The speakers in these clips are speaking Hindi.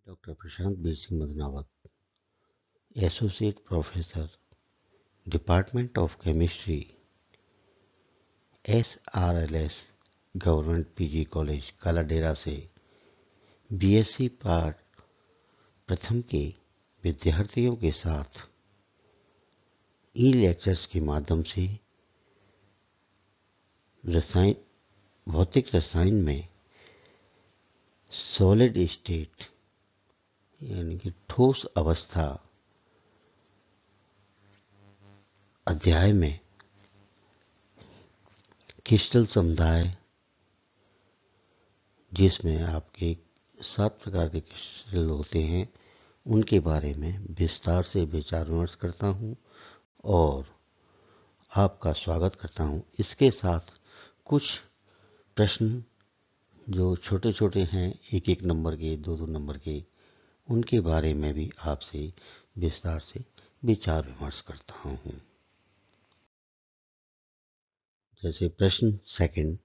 Doctor Prashant Bir Singh Madanawat, associate professor, department of chemistry, SRLS government PG college Kaladera से बीएससी पार्ट प्रथम के विद्यार्थियों के साथ ई लेक्चर्स के माध्यम से भौतिक रसायन में सॉलिड स्टेट यानी कि ठोस अवस्था अध्याय में क्रिस्टल समुदाय, जिसमें आपके 7 प्रकार के क्रिस्टल होते हैं, उनके बारे में विस्तार से विचार विमर्श करता हूं और आपका स्वागत करता हूं। इसके साथ कुछ प्रश्न जो छोटे छोटे हैं, 1-1 नंबर के, 2-2 नंबर के, उनके बारे में भी आपसे विस्तार से विचार विमर्श करता हूं। जैसे प्रश्न सेकंड,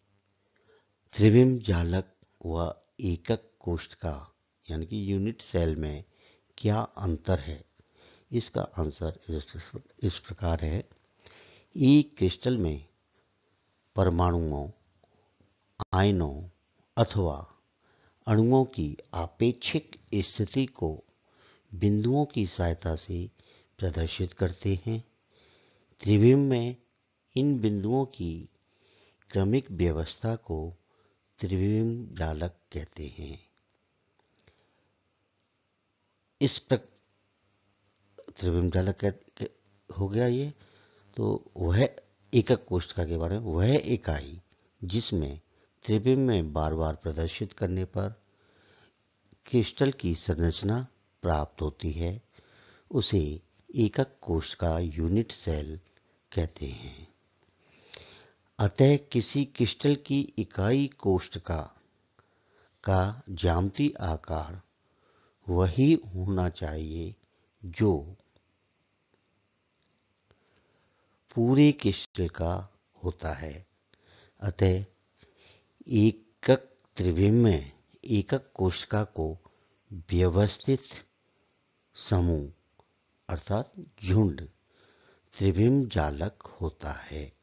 त्रिविम जालक व एकक कोशिका यानी कि यूनिट सेल में क्या अंतर है? इसका आंसर इस प्रकार है। एक क्रिस्टल में परमाणुओं, आयनों अथवा अणुओं की आपेक्षिक स्थिति को बिंदुओं की सहायता से प्रदर्शित करते हैं। त्रिविम में इन बिंदुओं की क्रमिक व्यवस्था को त्रिविम जालक कहते हैं। इस त्रिविम जालक हो गया ये। तो वह एकक कोशिका के बारे में, वह इकाई जिसमें त्रिविम में बार बार प्रदर्शित करने पर क्रिस्टल की संरचना प्राप्त होती है, उसे एकक कोशिका यूनिट सेल कहते हैं। अतः किसी क्रिस्टल की इकाई कोशिका का ज्यामितीय आकार वही होना चाहिए जो पूरे क्रिस्टल का होता है। अतः एकक त्रिविम में एकक कोशिका को व्यवस्थित समूह अर्थात झुंड त्रिविम जालक होता है।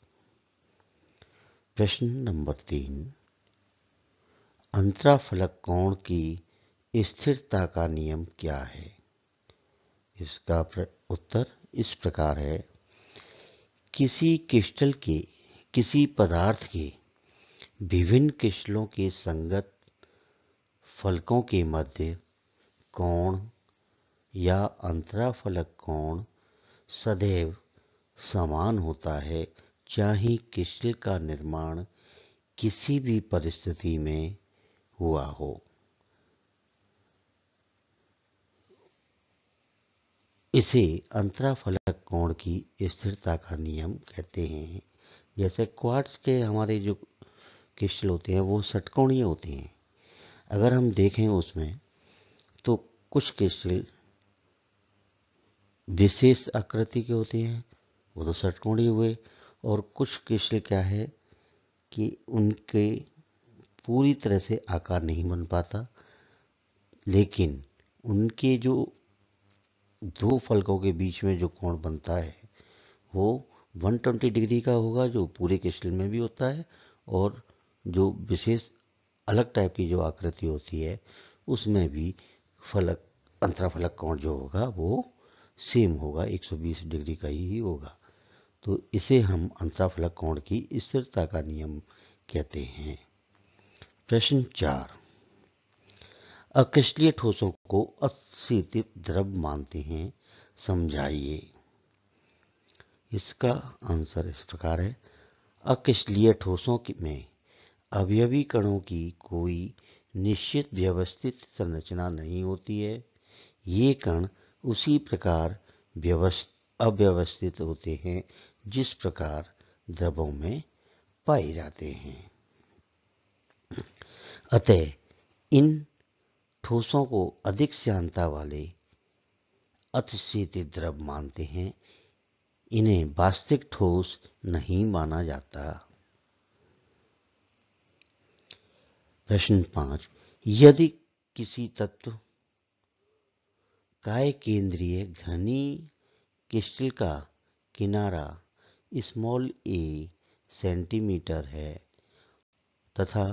प्रश्न नंबर 3, अंतराफलक कोण की स्थिरता का नियम क्या है? इसका उत्तर इस प्रकार है। किसी क्रिस्टल के, किसी पदार्थ के विभिन्न क्रिस्टलों के संगत फलकों के मध्य कोण या अंतराफलक कोण सदैव समान होता है, चाहे क्रिस्टल का निर्माण किसी भी परिस्थिति में हुआ हो। इसे अंतराफलक कोण की स्थिरता का नियम कहते हैं। जैसे क्वार्ट्ज के हमारे जो क्रिस्टल होते हैं वो षटकोणीय होते हैं। अगर हम देखें उसमें तो कुछ क्रिस्टल विशेष आकृति के होते हैं, वो तो षटकोणीय हुए, और कुछ क्रिस्टल क्या है कि उनके पूरी तरह से आकार नहीं बन पाता, लेकिन उनके जो 2 फलकों के बीच में जो कोण बनता है वो 120 डिग्री का होगा, जो पूरे क्रिस्टल में भी होता है, और जो विशेष अलग टाइप की जो आकृति होती है उसमें भी फलक अंतराफलक कोण जो होगा वो सेम होगा, 120 डिग्री का ही होगा। तो इसे हम अंतराफलक कोण की स्थिरता का नियम कहते हैं। प्रश्न 4, अक्रिस्टलीय ठोसों को अस्थित द्रव मानते हैं, समझाइए। इसका आंसर इस प्रकार है। अक्रिस्टलीय ठोसों में अवयवी कणों की कोई निश्चित व्यवस्थित संरचना नहीं होती है। ये कण उसी प्रकार अव्यवस्थित होते हैं जिस प्रकार द्रवों में पाए जाते हैं। अतः इन ठोसों को अधिक श्यानता वाले अतिशीतित द्रव मानते हैं। इन्हें वास्तविक ठोस नहीं माना जाता। प्रश्न 5, यदि किसी तत्व काय केंद्रीय घनी क्रिस्टल का किनारा स्मॉल a सेंटीमीटर है तथा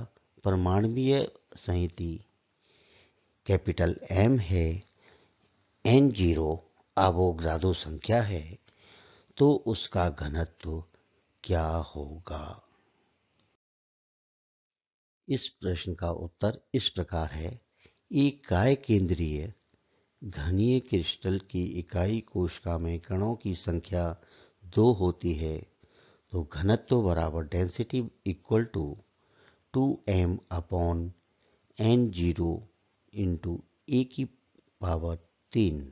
परमाणुीय संहति कैपिटल M है, N0 अवोगाद्रो संख्या है, तो उसका घनत्व क्या होगा? इस प्रश्न का उत्तर इस प्रकार है। एक काय केंद्रीय घनीय क्रिस्टल की इकाई कोशिका में कणों की संख्या 2 होती है तो घनत्व बराबर density equal to 2m upon N0 into a की पावर 3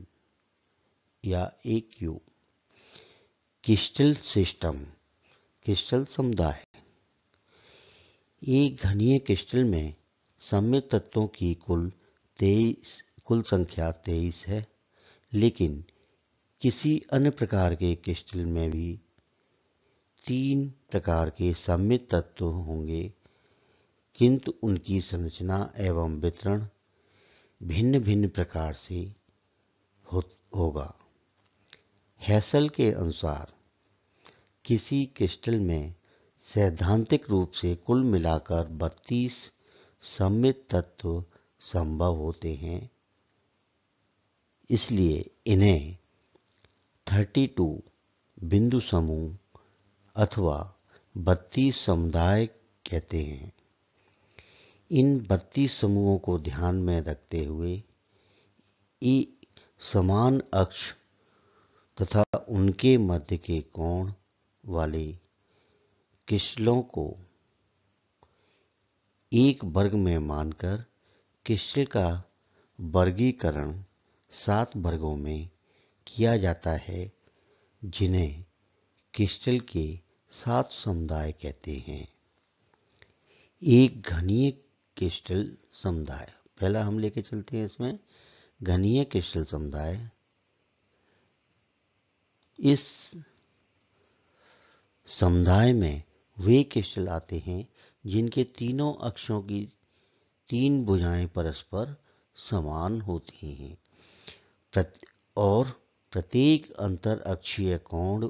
या AQ। क्रिस्टल सिस्टम, क्रिस्टल समुदाय। एक घनीय क्रिस्टल में सममित तत्वों की कुल संख्या 23 है, लेकिन किसी अन्य प्रकार के क्रिस्टल में भी 3 प्रकार के सममित तत्व होंगे, किंतु उनकी संरचना एवं वितरण भिन्न भिन्न प्रकार से होगा। हेसल के अनुसार किसी क्रिस्टल में सैद्धांतिक रूप से कुल मिलाकर 32 सममित तत्व संभव होते हैं, इसलिए इन्हें 32 बिंदु समूह अथवा 32 समुदाय कहते हैं। इन 32 समूहों को ध्यान में रखते हुए समान अक्ष तथा उनके मध्य के कोण वाले क्रिस्टलों को एक वर्ग में मानकर क्रिस्टल का वर्गीकरण 7 वर्गों में किया जाता है, जिन्हें क्रिस्टल के 7 समुदाय कहते हैं। एक घनीय क्रिस्टल समुदाय, पहला हम लेके चलते हैं इसमें घनीय क्रिस्टल समुदाय। इस समुदाय में वे क्रिस्टल आते हैं जिनके तीनों अक्षों की 3 भुजाएं परस्पर समान होती हैं और प्रत्येक अंतर अक्षीय कोण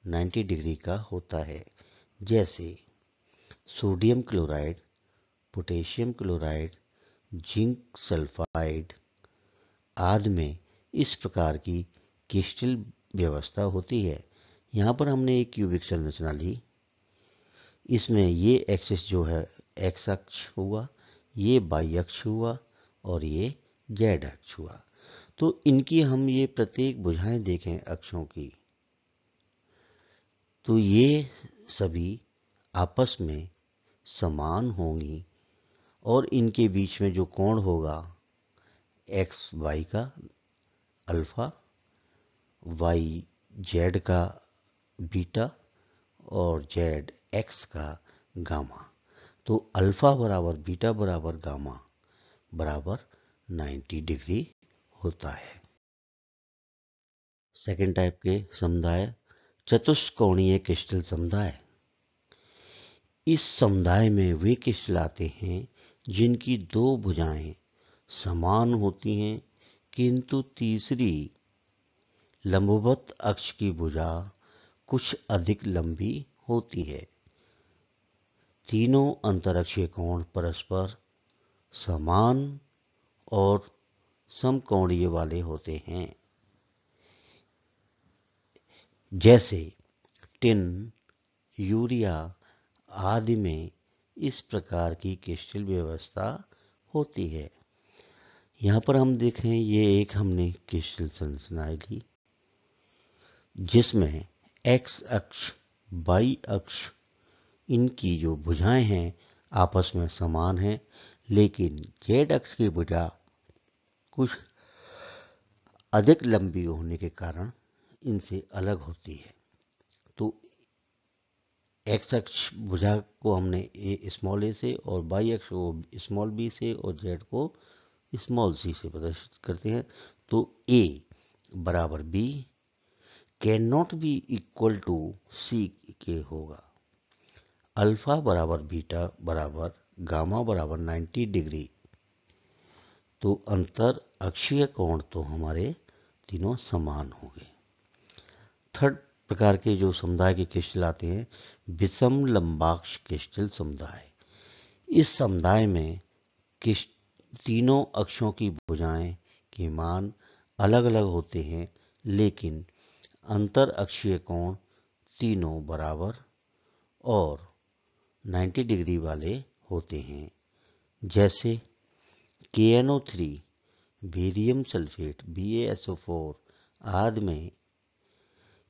90 डिग्री का होता है, जैसे sodium chloride, potassium chloride, zinc sulphide आदि में इस प्रकार की क्रिस्टल व्यवस्था होती है। यहाँ पर हमने एक क्यूबिक संरचना ली, इसमें ये एक्सिस जो है एक्स अक्ष हुआ, ये वाई अक्ष हुआ और ये जेड अक्ष हुआ। तो इनकी हम ये प्रत्येक भुजाएं देखें अक्षों की, तो ये सभी आपस में समान होंगी और इनके बीच में जो कोण होगा एक्स वाई का अल्फा, वाई जेड का बीटा और जेड एक्स का गामा। तो अल्फा बराबर बीटा बराबर गामा बराबर 90 डिग्री होता है। सेकेंड टाइप के समुदाय चतुष्कोणीय क्रिस्टल समुदाय। इस समुदाय में वे क्रिस्टल आते हैं जिनकी 2 भुजाएं समान होती हैं, किंतु तीसरी लंबवत अक्ष की भुजा कुछ अधिक लंबी होती है। तीनों अंतरअक्षीय कोण परस्पर समान और समकोणीय वाले होते हैं, जैसे टिन, यूरिया आदि में इस प्रकार की क्रिस्टल व्यवस्था होती है। यहाँ पर हम देखें, ये एक हमने क्रिस्टल संरचना ली जिसमें एक्स अक्ष, वाई अक्ष, इनकी जो भुजाएं हैं आपस में समान हैं, लेकिन जेड अक्ष की भुजा कुछ अधिक लंबी होने के कारण इनसे अलग होती है। तो एक्स अक्ष भुजा को हमने स्मॉल ए से और वाई अक्ष को स्मॉल बी से और जेड को स्मॉल सी से प्रदर्शित करते हैं। तो ए बराबर b can not be equal to c के होगा। अल्फा बराबर बीटा बराबर गामा बराबर 90 डिग्री। तो अंतर अक्षीय कोण तो हमारे तीनों समान होंगे। थर्ड प्रकार के जो समुदाय के क्रिस्टल आते हैं, विषम लंबाक्ष क्रिस्टल समुदाय। इस समुदाय में तीनों अक्षों की भुजाएं के मान अलग अलग होते हैं, लेकिन अंतर अक्षीय कोण तीनों बराबर और 90 डिग्री वाले होते हैं। जैसे KNO3, बेरियम सल्फेट, BaSO4 आदि में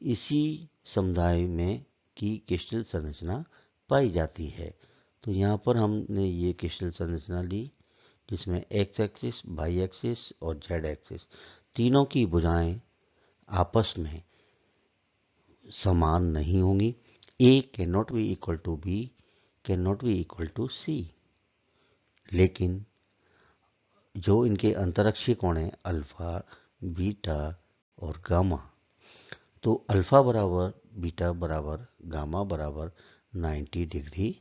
इसी समुदाय में की क्रिस्टल संरचना पाई जाती है। तो यहाँ पर हमने ये क्रिस्टल संरचना ली जिसमें एक्स एक्सिस, वाई एक्सिस और जेड एक्सिस तीनों की भुजाएं आपस में समान नहीं होंगी। A can be equal to B, can be equal to C, लेकिन जो इनके अंतरक्षीय कोण है अल्फा, बीटा और गामा, तो अल्फा बराबर बीटा बराबर गामा बराबर 90 डिग्री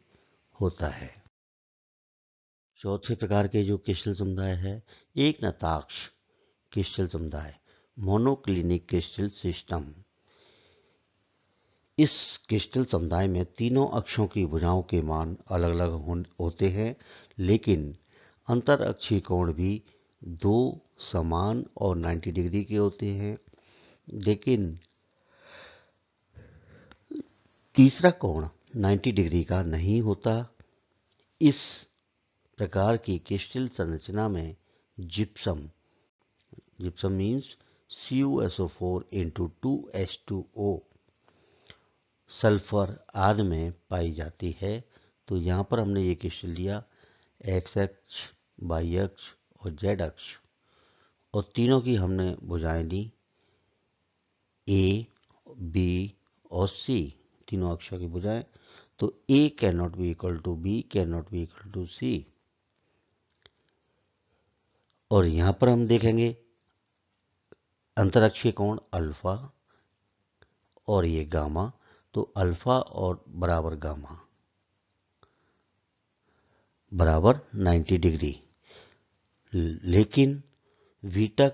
होता है। चौथे प्रकार के जो क्रिस्टल समुदाय है, एक नताक्ष क्रिस्टल समुदाय, मोनोक्लिनिक क्रिस्टल सिस्टम। इस क्रिस्टल समुदाय में तीनों अक्षों की भुजाओं के मान अलग अलग होते हैं, लेकिन अंतर अक्षीय कोण भी दो समान और 90 डिग्री के होते हैं, लेकिन तीसरा कोण 90 डिग्री का नहीं होता। इस प्रकार की क्रिस्टल संरचना में gypsum means CuSO4 into 2H2O sulphur आदि में पाई जाती है। तो यहाँ पर हमने ये क्रिस्टल लिया एक्स अक्ष, वाई अक्ष और जेड अक्ष, और तीनों की हमने भुजाएं ली A, B और C, तीनों अक्षों की भुजाएं। तो A can not be equal to B, can not be equal to C। और यहाँ पर हम देखेंगे अंतरक्षीय कोण अल्फा और ये गामा, तो अल्फा और बराबर गामा बराबर 90 डिग्री, लेकिन beta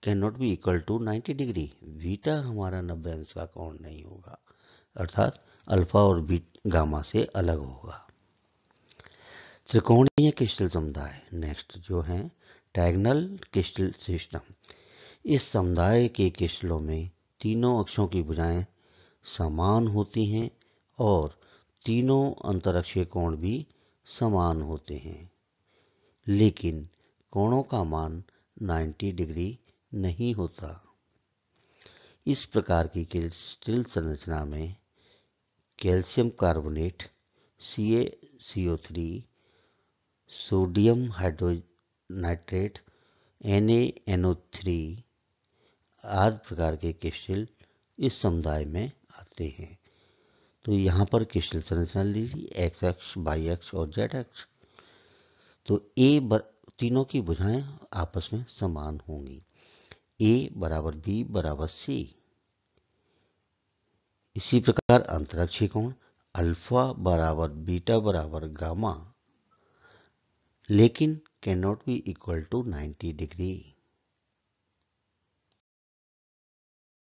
can not be equal to 90 degree. Beta हमारा 90 अंश का कोण नहीं होगा, अर्थात अल्फा और गामा से अलग होगा। त्रिकोणीय क्रिस्टल समुदाय नेक्स्ट जो है डायगोनल क्रिस्टल सिस्टम। इस समुदाय के क्रिस्टलों में तीनों अक्षों की भुजाएं समान होती हैं और तीनों अंतरक्षीय कोण भी समान होते हैं, लेकिन कोणों का मान 90 डिग्री नहीं होता। इस प्रकार की क्रिस्टल संरचना में calcium carbonate, CaCO3, sodium हाइड्रोनाइट्रेट, NaNO3 आदि प्रकार के क्रिस्टल इस समुदाय में आते हैं। तो यहाँ पर क्रिस्टल संरचना लीजिए एक्स अक्ष, वाई अक्ष और जेड अक्ष। तो तीनों की भुजाएं आपस में समान होंगी, A बराबर B बराबर C। इसी प्रकार अंतरक्षीय कोण अल्फा बराबर बीटा बराबर गामा, लेकिन can not be equal to 90 degree.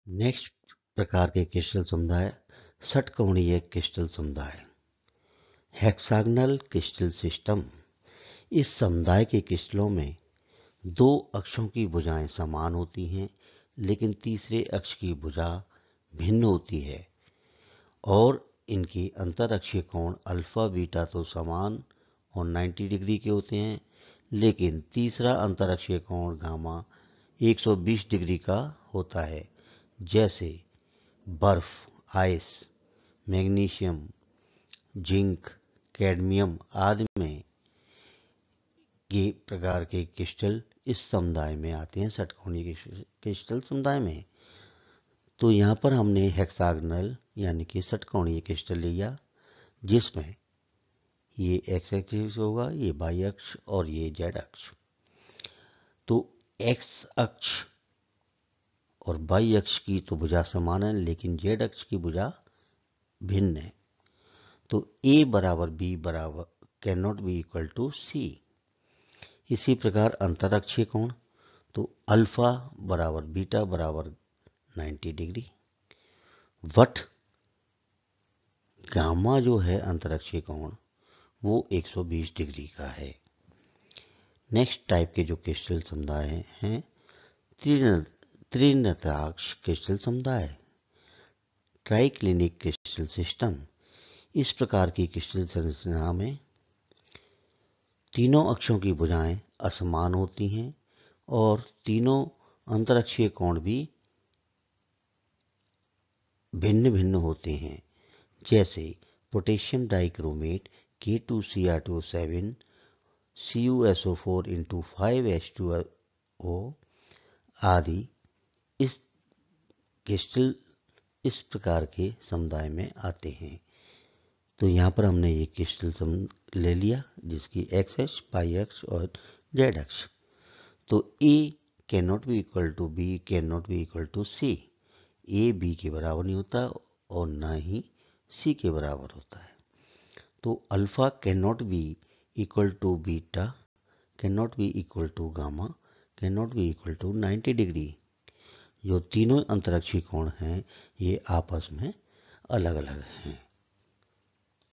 Next प्रकार के क्रिस्टल समुदाय षटकोणीय क्रिस्टल समुदाय, हेक्सागोनल क्रिस्टल सिस्टम। इस समुदाय के क्रिस्टलों में दो अक्षों की भुजाएं समान होती हैं, लेकिन तीसरे अक्ष की भुजा भिन्न होती है और इनकी अंतरअक्षीय कोण अल्फा बीटा तो समान और 90 डिग्री के होते हैं, लेकिन तीसरा अंतरअक्षीय कोण गामा 120 डिग्री का होता है। जैसे बर्फ, आइस, मैग्नीशियम, जिंक, कैडमियम आदि में ये प्रकार के क्रिस्टल इस समुदाय में आते हैं, षटकोणीय क्रिस्टल समुदाय में। तो यहाँ पर हमने हेक्सागोनल यानी कि षटकोणीय क्रिस्टल लिया, जिसमें ये एक्स एक्सिस होगा, ये वाई अक्ष और ये जेड अक्ष। तो एक्स अक्ष और वाई अक्ष की तो भुजा समान है, लेकिन जेड अक्ष की भुजा भिन्न है। तो A बराबर B बराबर can not be equal to C। इसी प्रकार अंतरअक्षीय कोण, तो अल्फा बराबर बीटा बराबर 90 डिग्री। बट गामा जो है अंतरिक्षीय कोण वो 120 डिग्री का है। नेक्स्ट टाइप के जो क्रिस्टल समुदाय हैं त्रिनेत्राक्ष क्रिस्टल समुदाय, ट्राइक्लिनिक क्रिस्टल सिस्टम। इस प्रकार की क्रिस्टल संरचना में तीनों अक्षों की भुजाएं असमान होती हैं और तीनों अंतरिक्षीय कोण भी भिन्न भिन्न होते हैं, जैसे पोटेशियम डाइक्रोमेट K2Cr2O7 CuSO4 आदि इस क्रिस्टल इस प्रकार के समुदाय में आते हैं। तो यहाँ पर हमने ये क्रिस्टल ले लिया जिसकी एक्स अक्ष, पाई अक्ष और जेड अक्ष। तो A can not be equal to B can not be equal to C। A B के बराबर नहीं होता और ना ही C के बराबर होता है। तो alpha can not be equal to beta can not be equal to gamma can not be equal to 90 degree. जो तीनों अंतरिक्षीय कोण हैं ये आपस में अलग अलग हैं।